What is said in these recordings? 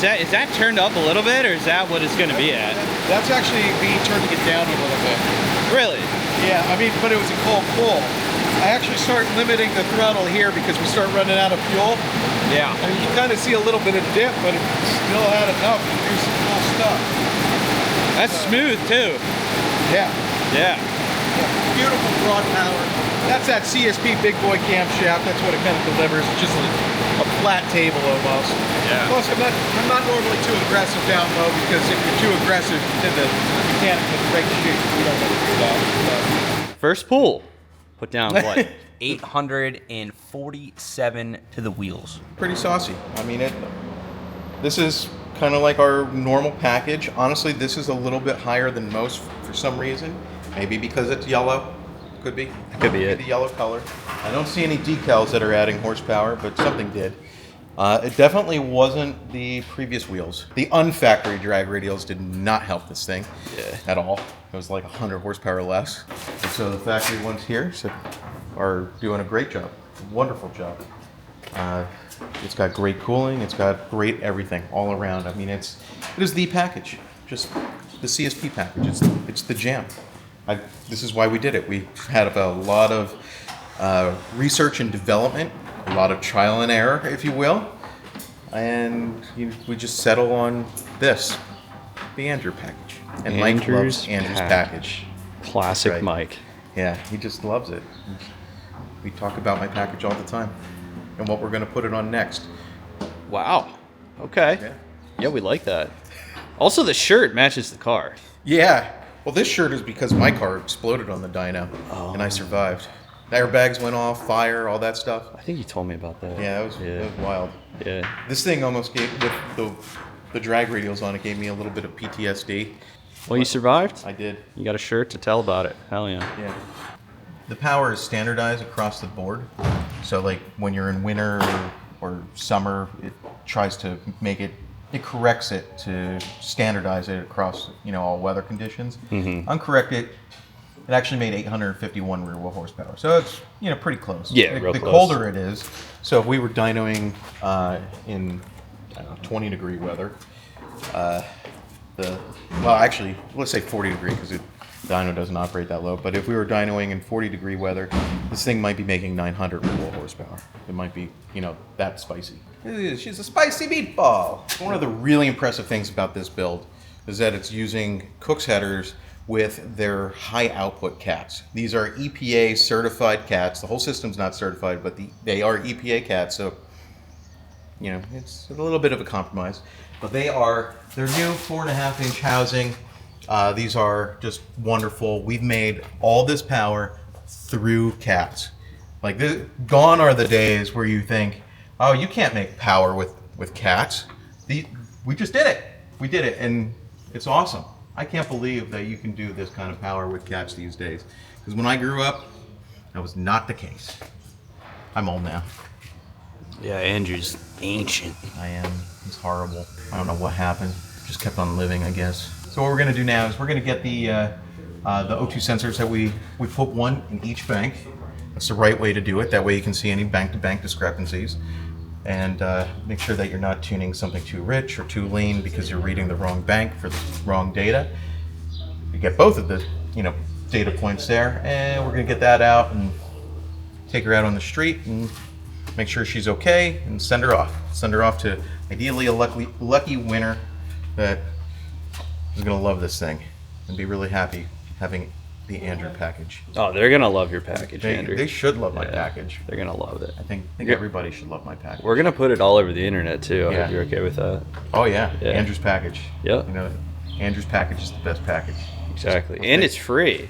that turned up a little bit, or is that what it's going to be at? That's actually me turning it down a little bit. Really? Yeah, I mean, but it was a cold pull. I actually start limiting the throttle here because we start running out of fuel. Yeah. I mean, you kind of see a little bit of dip, but it still had enough to do some cool stuff. That's smooth too. Yeah. Yeah. Beautiful broad power. That's that CSP big boy camshaft. That's what it kind of delivers. It's just a flat table almost. Yeah. Plus, I'm not normally too aggressive down low because if you're too aggressive, then the mechanic can break the chute. We don't want to do that. So. First pull. Put down what? 847 to the wheels. Pretty saucy. I mean, this is kind of like our normal package. Honestly, this is a little bit higher than most for some reason. Maybe because it's yellow. Could be. Could be it. The yellow color. I don't see any decals that are adding horsepower, but something did. It definitely wasn't the previous wheels. The unfactory drag radials did not help this thing at all. It was like 100 horsepower less. And so the factory ones here are doing a great job. Wonderful job. It's got great cooling. It's got great everything all around. I mean, it is the package. Just the CSP package. It's the jam. This is why we did it. We had a lot of research and development, a lot of trial and error, if you will, and we just settle on this, the Andrew package. And Mike loves Andrew's package. Classic right. Mike. Yeah, he just loves it. We talk about my package all the time and what we're going to put it on next. Wow. Okay. Yeah, we like that. Also, the shirt matches the car. Yeah. Well, this shirt is because my car exploded on the dyno, and I survived. Airbags went off, fire, all that stuff. I think you told me about that. Yeah, that was wild. Yeah. This thing almost gave, with the drag radials on it, gave me a little bit of PTSD. Well, you survived? I did. You got a shirt to tell about it. Hell yeah. Yeah. The power is standardized across the board. So, like, when you're in winter or summer, it tries to make it, it corrects it to standardize it across, all weather conditions. Mm-hmm. Uncorrected, it actually made 851 rear wheel horsepower. So it's, pretty close. Yeah, the close. colder it is. So if we were dynoing in 20 degree weather, actually, let's say 40 degree because the dyno doesn't operate that low. But if we were dynoing in 40 degree weather, this thing might be making 900 rear wheel horsepower. It might be, that spicy. She's a spicy meatball. One of the really impressive things about this build is that it's using Cook's headers with their high output cats. These are EPA certified cats. The whole system's not certified, but they are EPA cats, so it's a little bit of a compromise. But they're new 4.5-inch housing. These are just wonderful. We've made all this power through cats. Like, gone are the days where you think, oh, you can't make power with cats. We just did it. We did it, and it's awesome. I can't believe that you can do this kind of power with cats these days. Because when I grew up, that was not the case. I'm old now. Yeah, Andrew's ancient. I am. It's horrible. I don't know what happened. Just kept on living, I guess. So what we're going to do now is we're going to get the O2 sensors that we put one in each bank. That's the right way to do it. That way you can see any bank-to-bank discrepancies. And make sure that you're not tuning something too rich or too lean because you're reading the wrong bank for the wrong data. You get both of the data points there, and we're going to get that out and take her out on the street and make sure she's okay and send her off. Send her off to ideally a lucky winner that is going to love this thing and be really happy having the Andrew package. Oh, they're going to love your package, Andrew. They should love my package. They're going to love it. I think everybody should love my package. We're going to put it all over the internet, too. I Yeah. hope you're okay with that. Oh, yeah. Andrew's package. Yep. Andrew's package is the best package. Exactly. And it's free.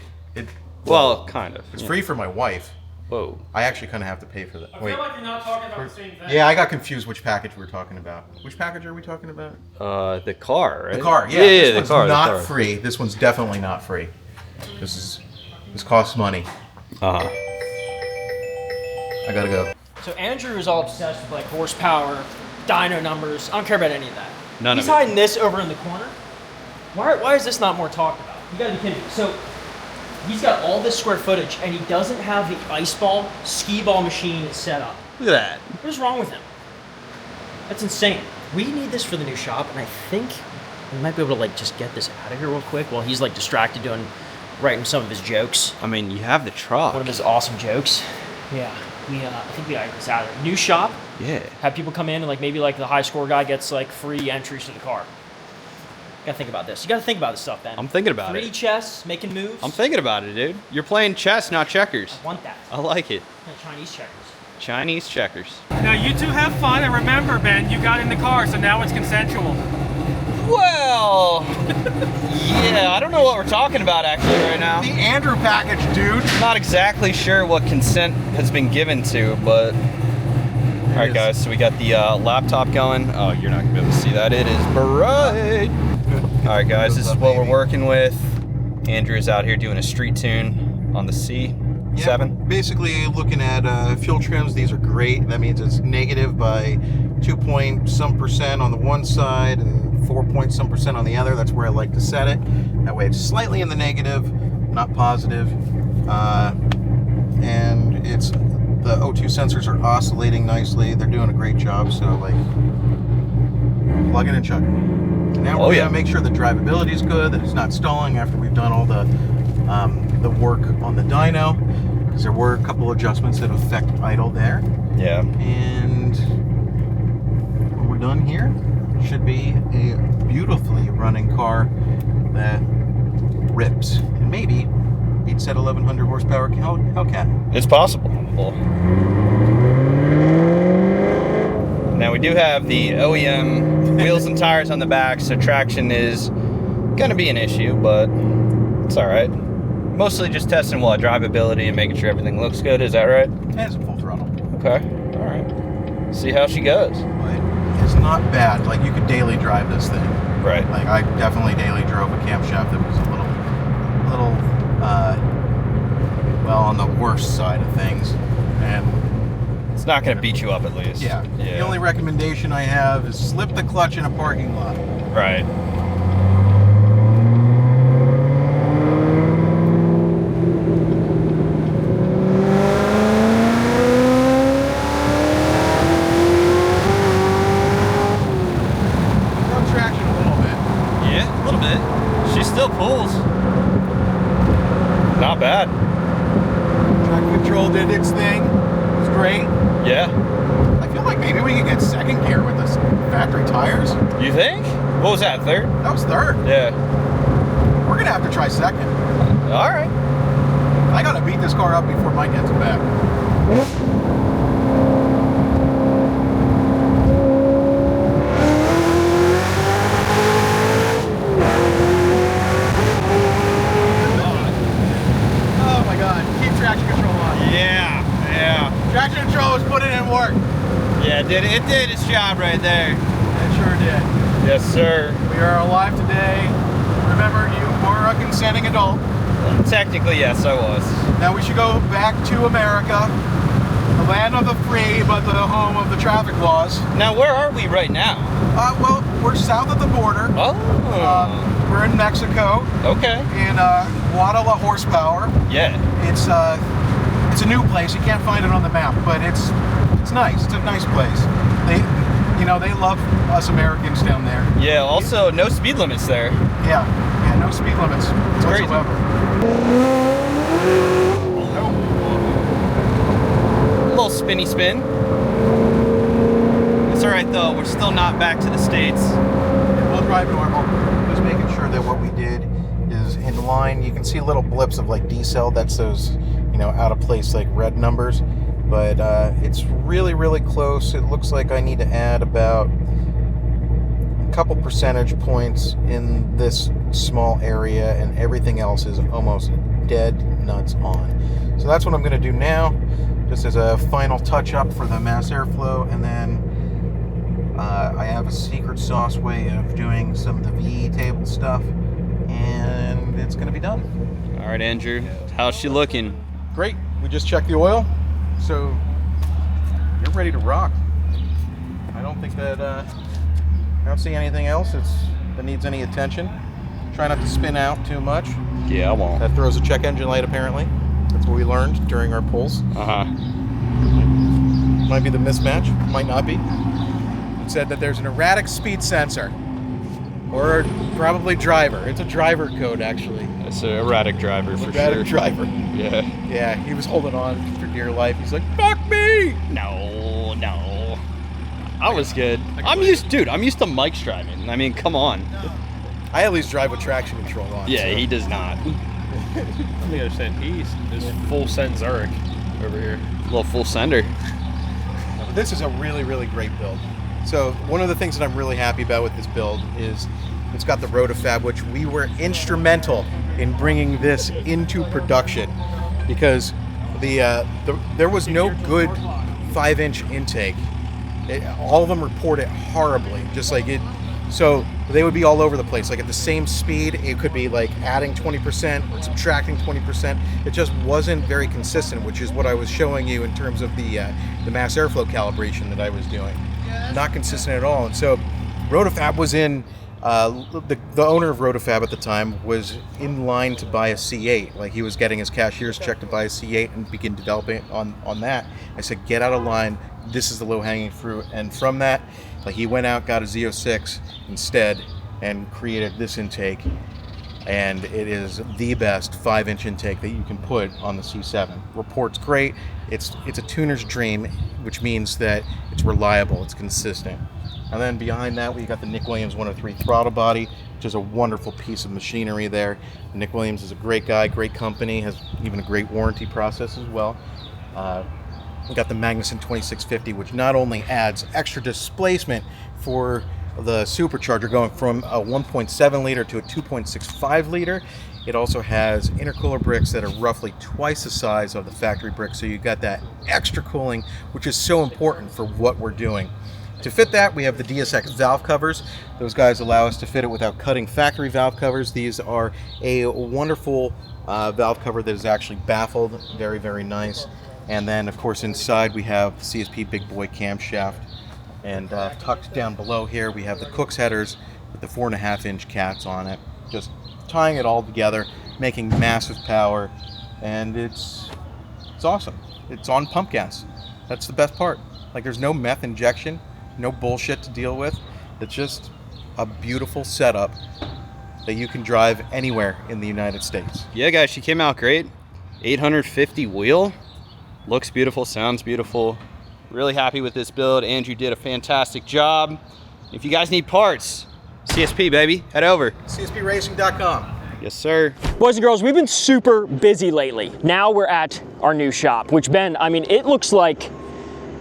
Well, kind of. It's free for my wife. Whoa. I actually kind of have to pay for that. I feel like you're not talking about the same thing. Yeah, I got confused which package we were talking about. Which package are we talking about? The car, right? The car, yeah. This one's not free. This one's definitely not free. This costs money. Uh-huh. I gotta go. So Andrew is all obsessed with like horsepower, dyno numbers. I don't care about any of that. He's hiding this over in the corner. Why is this not more talked about? You gotta be kidding me. So he's got all this square footage and he doesn't have the ice ball, skee ball machine set up. Look at that. What is wrong with him? That's insane. We need this for the new shop, and I think we might be able to like just get this out of here real quick while he's like distracted writing some of his jokes. I mean, you have the truck. One of his awesome jokes. Yeah, I think we gotta get this out of there. New shop. Yeah. Have people come in and like maybe like the high score guy gets like free entries to the car. Gotta think about this. You gotta think about this stuff, Ben. I'm thinking about 3D it. chess, making moves. I'm thinking about it, dude. You're playing chess, not checkers. I want that. I like it. Chinese checkers. Chinese checkers. Now you two have fun, and remember, Ben, you got in the car, so now it's consensual. Well, yeah, I don't know what we're talking about actually right now. The Andrew package, dude. Not exactly sure what consent has been given to, but... All right, guys, so we got the laptop going. Oh, you're not gonna be able to see that. It is bright. All right, guys, this is what we're working with. Andrew's out here doing a street tune on the C7. Yeah, basically looking at fuel trims. These are great. That means it's negative by 2.some% on the one side and 4.some% on the other. That's where I like to set it. That way it's slightly in the negative, not positive. And it's the O2 sensors are oscillating nicely. They're doing a great job. So like, plug it and chug it. Now we're gonna make sure the drivability is good, that it's not stalling after we've done all the work on the dyno, because there were a couple adjustments that affect idle there. Yeah. And when we're done here, it should be a beautifully running car that rips, and maybe beats that 1100 horsepower Hellcat. It's possible. Now we do have the OEM wheels and tires on the back, so traction is gonna be an issue, but it's all right. Mostly just testing drivability and making sure everything looks good. Is that right? And it's a full throttle. Okay. All right. See how she goes. But it's not bad. Like, you could daily drive this thing. Right. Like, I definitely daily drove a camshaft that was a little, well, on the worst side of things. And it's not going to beat you up at least. yeah. The only recommendation I have is slip the clutch in a parking lot. Right. No traction a little bit. Yeah, a little bit. She still pulls. Not bad. Traction control did its thing. It was great. Yeah. I feel like maybe we could get second gear with this factory tires. You think? What was that, third? That was third. Yeah. We're gonna have to try second. All right. I gotta beat this car up before Mike gets it back. Oh my God, keep traction control on. Yeah. Traction control was putting in work. Yeah, it did its job right there. It sure did. Yes, sir. We are alive today. Remember, you were a consenting adult. Technically, yes, I was. Now we should go back to America, the land of the free, but the home of the traffic laws. Now, where are we right now? Well, we're south of the border. Oh. We're in Mexico, Okay. in Guadalajara horsepower. Yeah. It's a new place. You can't find it on the map, but it's nice. It's a nice place. They love us Americans down there. Yeah. Also, no speed limits there. Yeah, no speed limits crazy. whatsoever. A little spinny spin. It's all right though. We're still not back to the States. We'll drive normal. Just making sure that what we did is in line. You can see little blips of like decel. That's those, out of place like red numbers. But it's really, really close. It looks like I need to add about a couple percentage points in this small area, and everything else is almost dead nuts on. So that's what I'm going to do now, just as a final touch up for the mass airflow, and then I have a secret sauce way of doing some of the VE table stuff, and it's going to be done. All right, Andrew. How's she looking? Great. We just checked the oil, so you're ready to rock. I don't think that I don't see anything else that needs any attention. Try not to spin out too much. Yeah, I won't. That throws a check engine light, apparently. That's what we learned during our pulls. Uh-huh. Might be the mismatch, might not be. It said that there's an erratic speed sensor, or probably driver. It's a driver code, actually. It's an erratic driver for Erratic sure. driver. Yeah. Yeah, he was holding on for dear life. He's like, fuck me! No, no. I was good. I'm used to Mike's driving. I mean, come on. I at least drive with traction control on. Yeah, so. he does not. On the other side, he's full send Zurich over here. A little full sender. This is a really, really great build. So one of the things that I'm really happy about with this build is it's got the Rotofab, which we were instrumental in bringing this into production, because there was no good 5-inch intake. All of them report it horribly, just like it. So they would be all over the place. Like at the same speed, it could be like adding 20% or subtracting 20%. It just wasn't very consistent, which is what I was showing you in terms of the mass airflow calibration that I was doing. Not consistent at all. And so Rotofab was in, the owner of Rotofab at the time was in line to buy a C8. Like he was getting his cashier's check to buy a C8 and begin developing on that. I said, get out of line. This is the low-hanging fruit. And from that, like he went out, got a Z06 instead, and created this intake. And it is the best 5-inch intake that you can put on the C7. Reports great. It's a tuner's dream, which means that it's reliable, it's consistent. And then behind that, we got the Nick Williams 103 throttle body, which is a wonderful piece of machinery there. Nick Williams is a great guy, great company, has even a great warranty process as well. We got the Magnuson 2650, which not only adds extra displacement for the supercharger going from a 1.7 liter to a 2.65 liter, it also has intercooler bricks that are roughly twice the size of the factory bricks, so you got that extra cooling, which is so important for what we're doing. To fit that, we have the DSX valve covers. Those guys allow us to fit it without cutting factory valve covers. These are a wonderful valve cover that is actually baffled, very, very nice. And then, of course, inside we have the CSP Big Boy camshaft. And tucked down below here, we have the Cook's headers with the 4.5-inch cats on it. Just tying it all together, making massive power, and it's awesome. It's on pump gas. That's the best part. Like, there's no meth injection, no bullshit to deal with. It's just a beautiful setup that you can drive anywhere in the United States. Yeah, guys, she came out great. 850 wheel. Looks beautiful, sounds beautiful. Really happy with this build. Andrew did a fantastic job. If you guys need parts, CSP, baby, head over. CSPRacing.com. Yes, sir. Boys and girls, we've been super busy lately. Now we're at our new shop, which, Ben, I mean, it looks like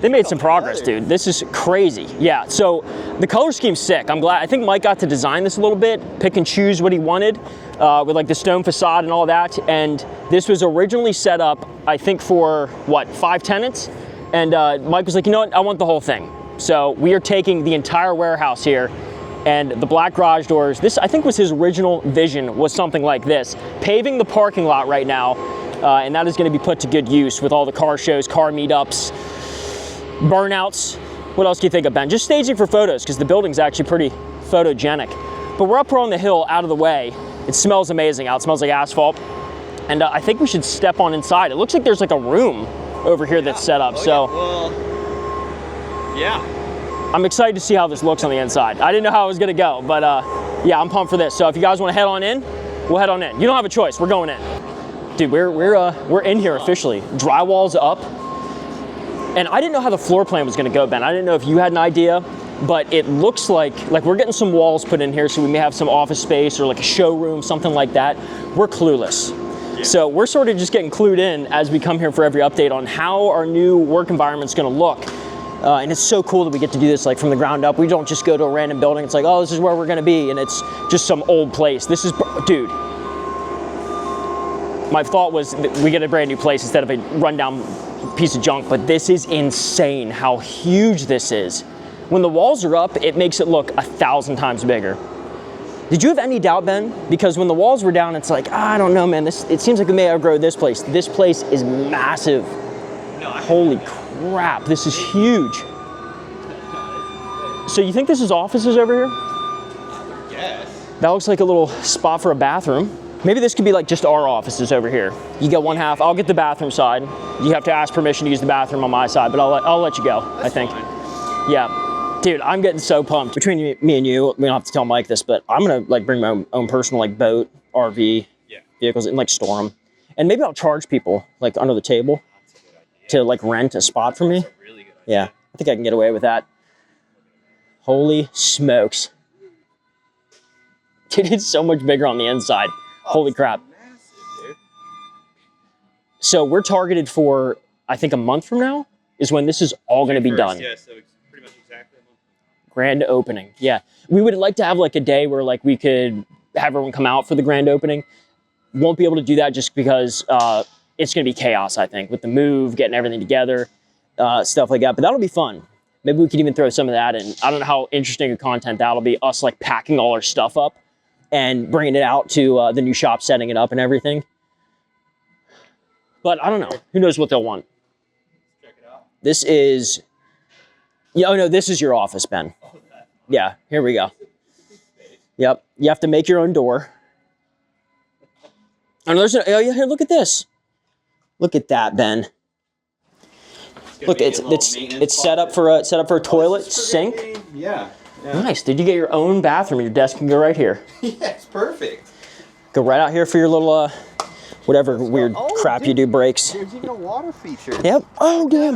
they made some progress, dude. This is crazy. Yeah, so the color scheme's sick. I'm glad. I think Mike got to design this a little bit, pick and choose what he wanted with like the stone facade and all that. And this was originally set up, I think, for what, 5 tenants? And Mike was like, you know what, I want the whole thing. So we are taking the entire warehouse here, and the black garage doors, this I think was his original vision, was something like this. Paving the parking lot right now, and that is gonna be put to good use with all the car shows, car meetups, burnouts. What else do you think of, Ben? Just staging for photos, because the building's actually pretty photogenic. But we're up here on the hill, out of the way. It smells amazing out, it smells like asphalt. And I think we should step on inside. It looks like there's like a room over here that's set up, so. Well, yeah. I'm excited to see how this looks on the inside. I didn't know how it was gonna go, but yeah, I'm pumped for this. So if you guys wanna head on in, we'll head on in. You don't have a choice, we're going in. Dude, we're in here officially. Drywall's up. And I didn't know how the floor plan was gonna go, Ben. I didn't know if you had an idea, but it looks like we're getting some walls put in here, so we may have some office space or like a showroom, something like that. We're clueless. Yeah. So we're sort of just getting clued in as we come here for every update on how our new work environment's gonna look. And it's so cool that we get to do this like from the ground up. We don't just go to a random building. It's like, oh, this is where we're gonna be, and it's just some old place. This is, dude. My thought was that we get a brand new place instead of a rundown piece of junk, but this is insane how huge this is. When the walls are up, it makes it look 1,000 times bigger. Did you have any doubt, Ben? Because when the walls were down, it's like, I don't know, man, it seems like we may outgrow this place. This place is massive. No, holy crap, this is huge. So you think this is offices over here? Yes. That looks like a little spot for a bathroom. Maybe this could be like just our offices over here. You get one half, I'll get the bathroom side. You have to ask permission to use the bathroom on my side, but I'll let you go, I think. Fine. Yeah. Dude, I'm getting so pumped. Between me and you, we don't have to tell Mike this, but I'm gonna like bring my own personal like boat, RV, vehicles and like store them. And maybe I'll charge people like under the table to like rent a spot for me. Yeah, I think I can get away with that. Holy smokes. Dude, it's so much bigger on the inside. Holy crap. So we're targeted for, I think a month from now is when this is all gonna be done. Yeah, so it's pretty much exactly a month. Grand opening, yeah. We would like to have like a day where like we could have everyone come out for the grand opening. Won't be able to do that just because it's gonna be chaos, I think, with the move, getting everything together, stuff like that, but that'll be fun. Maybe we could even throw some of that in. I don't know how interesting a content that'll be, us like packing all our stuff up and bringing it out to the new shop, setting it up and everything. But I don't know, who knows what they'll want. Check it out. This is, yeah, oh no, this is your office, Ben. Yeah, here we go. Yep, you have to make your own door. Oh, there's oh yeah, here, look at this. Look at that, Ben. Look, it's set up for a toilet, sink. Yeah. Nice. Did you get your own bathroom? Your desk can go right here. Yeah, it's perfect. Go right out here for your little whatever weird crap you do breaks. There's even a water feature. Yep. Oh damn.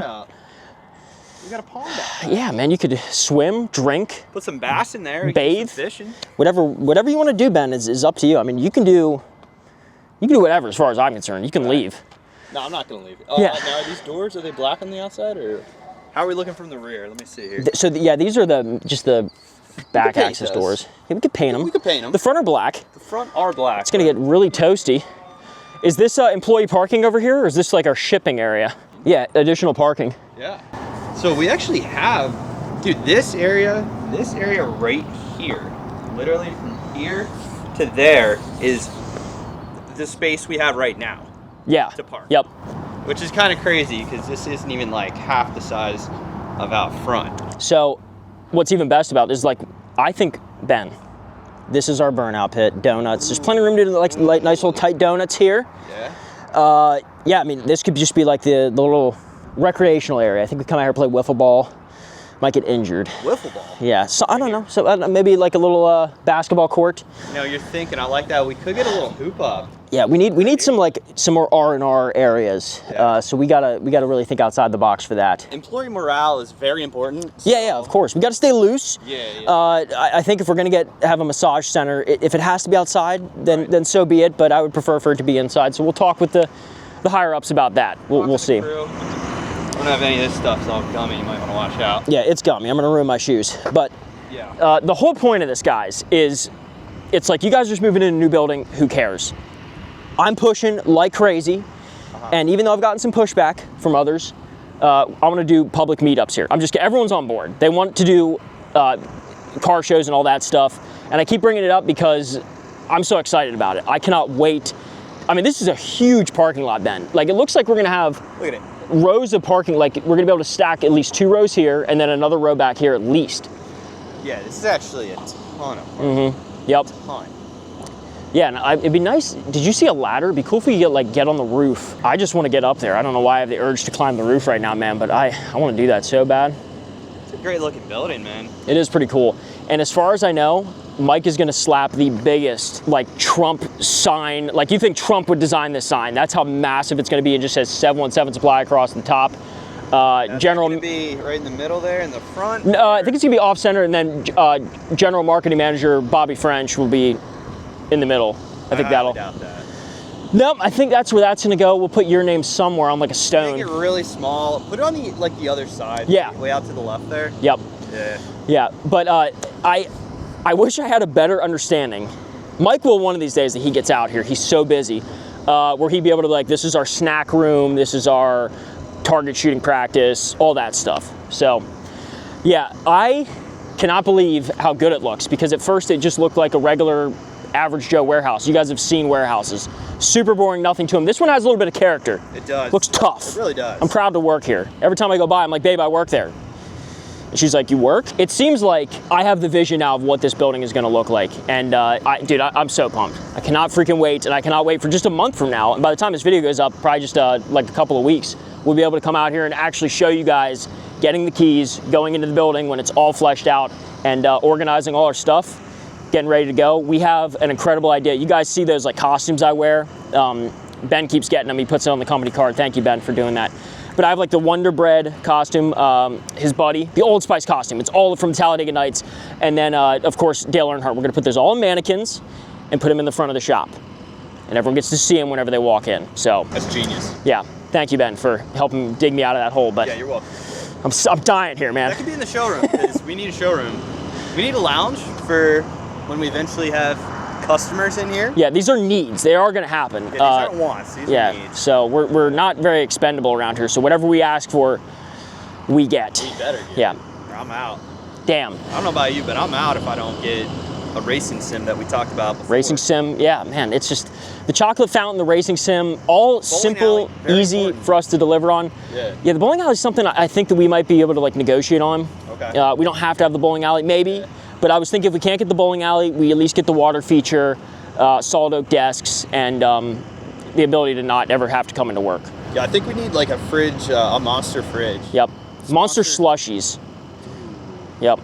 We got a pond out. Yeah, man, you could swim, drink, Put some bass in there. bathe, Fishing. whatever you want to do, Ben, is up to you. I mean, you can do whatever as far as I'm concerned. You can leave. No, I'm not gonna leave it. Oh, Yeah. now are these doors? Are they black on the outside, or how are we looking from the rear? Let me see here. So yeah, these are just the back paint access those. doors. Yeah, we could paint them. We could paint them. The front are black. The front are black. It's gonna get really toasty. Is this employee parking over here, or is this like our shipping area? Yeah, additional parking. Yeah. So we actually have, dude, this area right here, literally from here to there is the space we have right now. Yeah. To park. Yep. Which is kind of crazy because this isn't even like half the size of out front. So, what's even best about this is like, I think, Ben, this is our burnout pit. Donuts. There's plenty of room to do like nice little tight donuts here. Yeah. Yeah, I mean, this could just be like the little recreational area. I think we come out here and play wiffle ball. Might get injured. Wiffle ball. Yeah, so I don't know. So maybe like a little basketball court. You know, you're thinking, I like that. We could get a little hoop up. Yeah, we need some more R&R areas. Yeah. So we gotta really think outside the box for that. Employee morale is very important. Yeah, of course. We gotta stay loose. Yeah. I think if we're gonna have a massage center, if it has to be outside, then so be it. But I would prefer for it to be inside. So we'll talk with the higher ups about that. We'll see. I don't have any of this stuff, it's all gummy. You might want to watch out. Yeah, it's gummy. I'm gonna ruin my shoes. But yeah. the whole point of this, guys, is it's like you guys are just moving in a new building. Who cares? I'm pushing like crazy, and even though I've gotten some pushback from others, I want to do public meetups here. Everyone's on board. They want to do car shows and all that stuff, and I keep bringing it up because I'm so excited about it. I cannot wait. I mean, this is a huge parking lot, Ben. Like, it looks like we're gonna have Look at it. rows of parking. Like, we're gonna be able to stack at least 2 rows here, and then another row back here at least. Yeah, this is actually a ton of parking. Yep. Ton. Yeah, and it'd be nice. Did you see a ladder? It'd be cool if we could get on the roof. I just want to get up there. I don't know why I have the urge to climb the roof right now, man, but I want to do that so bad. It's a great looking building, man. It is pretty cool. And as far as I know, Mike is gonna slap the biggest Trump sign. Like, you think Trump would design this sign. That's how massive it's gonna be. It just says 717 Supply across the top. General Gonna be right in the middle there in the front. No, I think it's gonna be off center, and then General Marketing Manager Bobby French will be in the middle. I think that'll. Doubt that. Nope, I think that's where that's gonna go. We'll put your name somewhere on like a stone. Make it really small. Put it on the other side. Yeah. Way out to the left there. Yep. Yeah. Yeah, but I wish I had a better understanding. Mike will one of these days that he gets out here. He's so busy, where he'd be able to this is our snack room, this is our target shooting practice, all that stuff. So, yeah, I cannot believe how good it looks, because at first it just looked like a regular average Joe warehouse. You guys have seen warehouses. Super boring, nothing to them. This one has a little bit of character. It does. Looks tough. It really does. I'm proud to work here. Every time I go by, I'm like, babe, I work there. And she's like, you work? It seems like I have the vision now of what this building is gonna look like. And dude, I'm so pumped. I cannot freaking wait, and I cannot wait for just a month from now. And by the time this video goes up, probably just like a couple of weeks, we'll be able to come out here and actually show you guys getting the keys, going into the building when it's all fleshed out, and organizing all our stuff, getting ready to go. We have an incredible idea. You guys see those like costumes I wear? Ben keeps getting them. He puts it on the company card. Thank you, Ben, for doing that. But I have like the Wonder Bread costume, his buddy, the Old Spice costume. It's all from Talladega Nights. And then, of course, Dale Earnhardt. We're gonna put those all in mannequins and put them in the front of the shop. And everyone gets to see them whenever they walk in. So That's genius. yeah, thank you, Ben, for helping dig me out of that hole. But Yeah, you're welcome. I'm dying here, man. That could be in the showroom, because we need a showroom. We need a lounge for when we eventually have customers in here. Yeah, these are needs. They are gonna happen. Yeah, these aren't wants, these are needs. So we're not very expendable around here. So whatever we ask for, we get. We better get Yeah. it, or I'm out. Damn. I don't know about you, but I'm out if I don't get a racing sim that we talked about before. Racing sim, yeah, man. It's just the chocolate fountain, the racing sim, all simple, alley, very easy important. for us to deliver on. Yeah. Yeah, the bowling alley is something I think that we might be able to like negotiate on. Okay. We don't have to have the bowling alley, maybe. But I was thinking if we can't get the bowling alley, we at least get the water feature, solid oak desks, and the ability to not ever have to come into work. Yeah, I think we need like a fridge, a monster fridge. Yep. Monster slushies. Yep.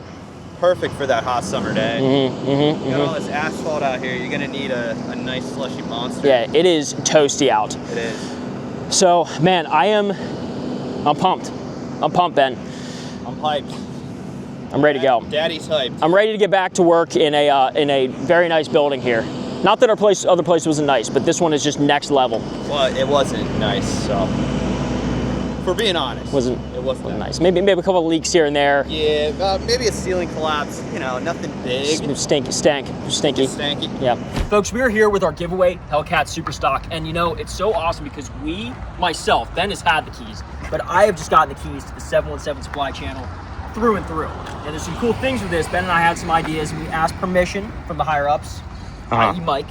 Perfect for that hot summer day. Mm-hmm, You got all this asphalt out here. You're gonna need a nice slushy monster. Yeah, it is toasty out. It is. So, man, I'm pumped. I'm pumped, Ben. I'm hyped. I'm ready to go. Daddy's hyped. I'm ready to get back to work in a very nice building here. Not that our other place wasn't nice, but this one is just next level. Well, it wasn't nice, so. For being honest. It wasn't wasn't nice. Maybe a couple of leaks here and there. Yeah, maybe a ceiling collapse. You know, nothing big. Stinky. Stanky. Yeah. Folks, we are here with our giveaway, Hellcat Superstock. And you know, it's so awesome because myself, Ben has had the keys, but I have just gotten the keys to the 717 supply channel through and through. And there's some cool things with this. Ben and I had some ideas, and we asked permission from the higher ups, i.e. Mike,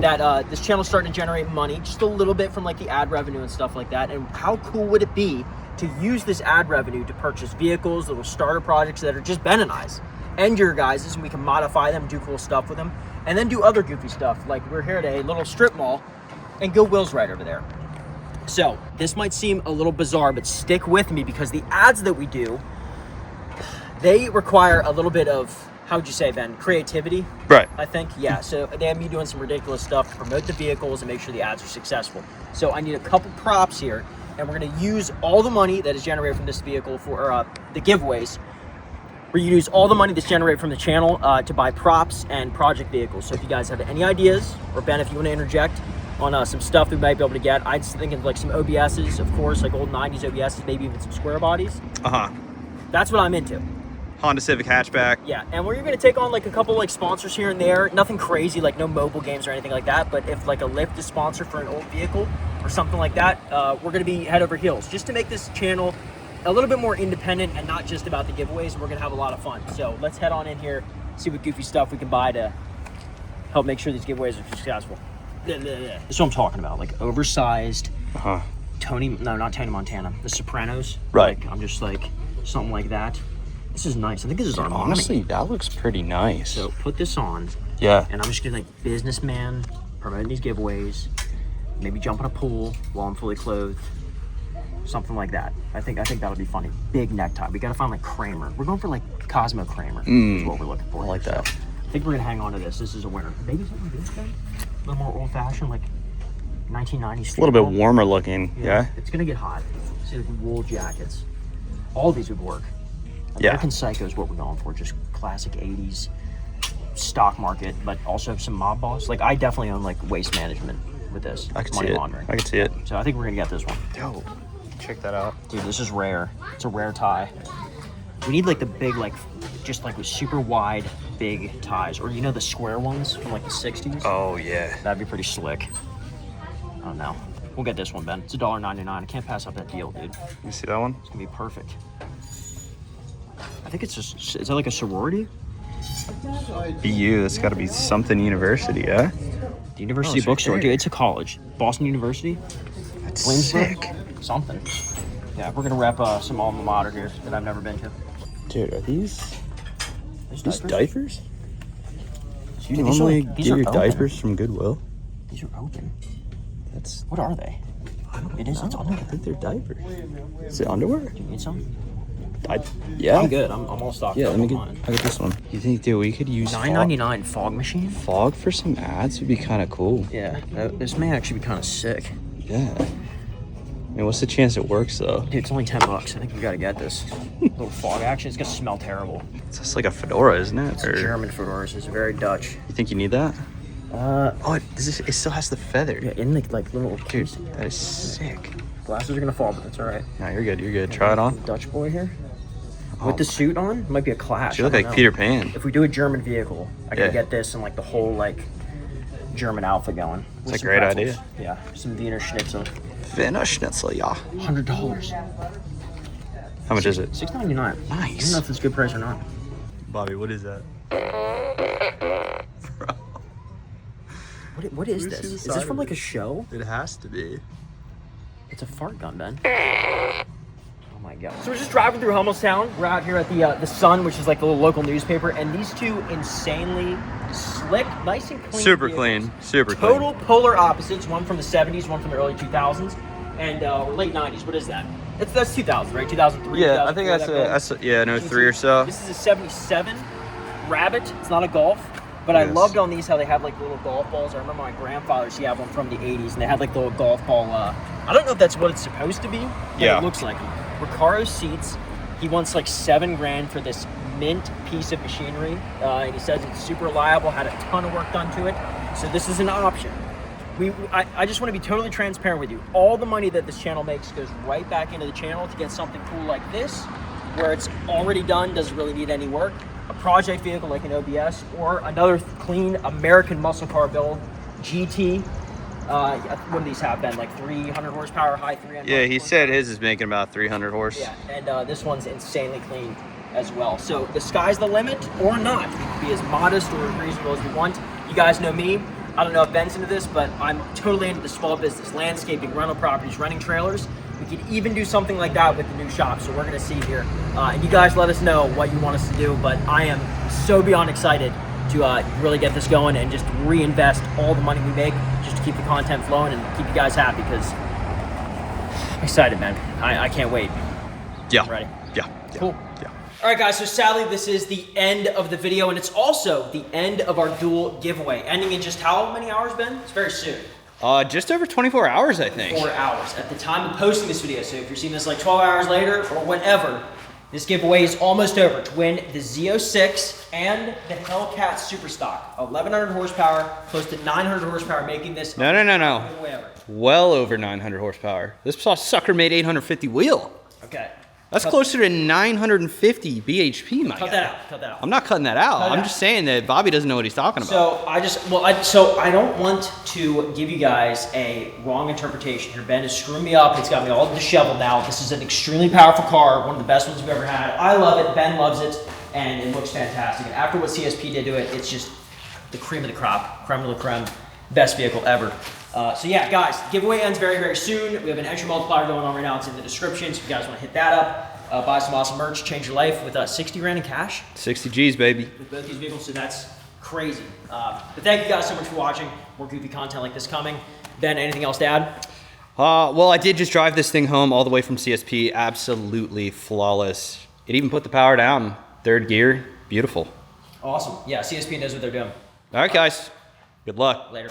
that this channel's starting to generate money, just a little bit from like the ad revenue and stuff like that. And how cool would it be to use this ad revenue to purchase vehicles, little starter projects that are just Ben and I's and your guys's, and we can modify them, do cool stuff with them, and then do other goofy stuff. Like we're here at a little strip mall, and Goodwill's right over there. So this might seem a little bizarre, but stick with me because the ads that we do, they require a little bit of, how would you say, Ben, creativity? Right. I think, yeah. So they have me doing some ridiculous stuff to promote the vehicles and make sure the ads are successful. So I need a couple props here, and we're gonna use all the money that is generated from this vehicle for the giveaways. We use all the money that's generated from the channel to buy props and project vehicles. So if you guys have any ideas, or Ben, if you wanna interject on some stuff that we might be able to get, I'd think of like some OBSs, of course, like old 90s OBSs, maybe even some square bodies. That's what I'm into. Honda Civic hatchback. Yeah, and we're gonna take on like a couple like sponsors here and there. Nothing crazy, like no mobile games or anything like that. But if like a Lyft is sponsored for an old vehicle or something like that, we're gonna be head over heels just to make this channel a little bit more independent and not just about the giveaways. We're gonna have a lot of fun. So let's head on in here, see what goofy stuff we can buy to help make sure these giveaways are successful. This is what I'm talking about, like oversized. Not Tony Montana. The Sopranos. Right. Like, I'm just like something like that. This is nice. I think this is Armani. Honestly, that looks pretty nice. So put this on. Yeah. And I'm just gonna like businessman, promoting these giveaways, maybe jump in a pool while I'm fully clothed. Something like that. I think that'll be funny. Big necktie. We gotta find like Kramer. We're going for like Cosmo Kramer is what we're looking for. I like that. So I think we're gonna hang on to this. This is a winner. Maybe something like this thing. A little more old fashioned, like 1990s. A little bit warmer looking, yeah. It's gonna get hot. See like wool jackets. All these would work. Yeah. American Psycho is what we're going for, just classic 80s stock market, but also some mob boss. Like I definitely own like waste management with this. I can money see it. laundering. I can see it. So I think we're gonna get this one. Yo, check that out. Dude, this is rare. It's a rare tie. We need like the big, like just like with super wide, big ties, or you know the square ones from like the 60s. Oh yeah. That'd be pretty slick. I don't know. We'll get this one, Ben. It's $1.99. I can't pass up that deal, dude. You see that one? It's gonna be perfect. I think it's just, is that like a sorority? BU, that's gotta be something university, yeah? The University Oh, Bookstore. okay. Dude, it's a college. Boston University? That's Williamsburg? sick. Something. Yeah, we're gonna rep some alma mater here that I've never been to. Dude, are these There's diapers? Do you Dude, these are normally like- these get are your open. diapers from Goodwill? These are open. That's, What are they? I don't It is, know. it's I underwear. think they're diapers. Is it underwear? Do you need some? Yeah. I'm good. I'm all stocked Yeah, up let me on get. mine. I got this one. You think, dude, we could use $9.99 fog machine? fog for some ads? Would be kind of cool. Yeah, this may actually be kind of sick. Yeah. I mean, what's the chance it works though? Dude, it's only $10. I think we gotta get this. Little fog action. It's gonna smell terrible. It's just like a fedora, isn't it? It's German fedoras. It's very Dutch. You think you need that? Oh, it still has the feather. Yeah, in the like little Dude, casing. that is sick. Glasses are gonna fall, but that's all right. No, you're good. You're good. Try it on. Dutch boy here. Oh, With the suit on, might be a clash. you look I don't like know. Peter Pan. If we do a German vehicle, I Yeah. could get this and like the whole like German outfit going. It's With a some great pretzels. idea. Yeah, some Wiener Schnitzel. Wiener Schnitzel, yeah. $100. How much is it? $6.99. I don't Nice. know if it's a good price or not. Bobby, what is that? Bro, What is this? Is this from like a show? it has to be. It's a fart gun, Ben. Oh my god. So we're just driving through Hummelstown. We're out here at the Sun, which is like the little local newspaper, and these two insanely slick, nice and clean. Super vehicles. clean. Super clean. Total polar opposites. One from the 70s, one from the early 2000s, and or late 90s. What is that? That's 2000, right? 2003. Yeah, I think 2004, that's no 3 or so. This is a 77 Rabbit. It's not a Golf. But I Yes. loved on these how they have like little golf balls. I remember my grandfather's, he had one from the 80s, and they had like the little golf ball. I don't know if that's what it's supposed to be, but Yeah. it looks like it. Recaro seats. He wants like $7,000 for this mint piece of machinery, and he says it's super reliable, had a ton of work done to it. So this is an option. I just want to be totally transparent with you. All the money that this channel makes goes right back into the channel to get something cool like this, where it's already done, doesn't really need any work. A project vehicle like an OBS, or another clean American muscle car build, GT. What do these have, Ben? Like 300 horsepower, high 300. Yeah, he said his is making about 300 horse. Yeah, and this one's insanely clean as well. So the sky's the limit, or not. We can be as modest or as reasonable as we want. You guys know me. I don't know if Ben's into this, but I'm totally into the small business, landscaping, rental properties, renting trailers. We could even do something like that with the new shop, so we're gonna see here. And you guys let us know what you want us to do, but I am so beyond excited to really get this going and just reinvest all the money we make just to keep the content flowing and keep you guys happy, because I'm excited, man. I can't wait. Yeah. Ready? Yeah. Cool. Yeah. All right, guys, so sadly, this is the end of the video, and it's also the end of our dual giveaway, ending in just how many hours, Ben? It's very soon. Just over 24 hours, I think. 4 hours at the time of posting this video. So if you're seeing this like 12 hours later or whatever, this giveaway is almost over to win the Z06 and the Hellcat Superstock. 1100 horsepower, close to 900 horsepower, making this No. giveaway ever. Well over 900 horsepower. This sucker made 850 wheel. Okay. That's Cut- closer to 950 BHP, my Cut guy. that out. Cut that out. I'm not cutting that out. Cut it I'm out. just saying that Bobby doesn't know what he's talking about. So I don't want to give you guys a wrong interpretation here. Ben is screwing me up. It's got me all disheveled now. This is an extremely powerful car, one of the best ones we've ever had. I love it. Ben loves it, and it looks fantastic. And after what CSP did to it, it's just the cream of the crop, creme de la creme, best vehicle ever. So yeah, guys, giveaway ends very, very soon. We have an entry multiplier going on right now. It's in the description, so if you guys want to hit that up. Buy some awesome merch, change your life with 60 grand in cash 60 G's, baby. with both these vehicles, so that's crazy. But thank you guys so much for watching. More goofy content like this coming. Ben, anything else to add? Well, I did just drive this thing home all the way from CSP. Absolutely flawless. It even put the power down. Third gear. Beautiful. Awesome. Yeah, CSP knows what they're doing. All right, guys. Good luck. Later.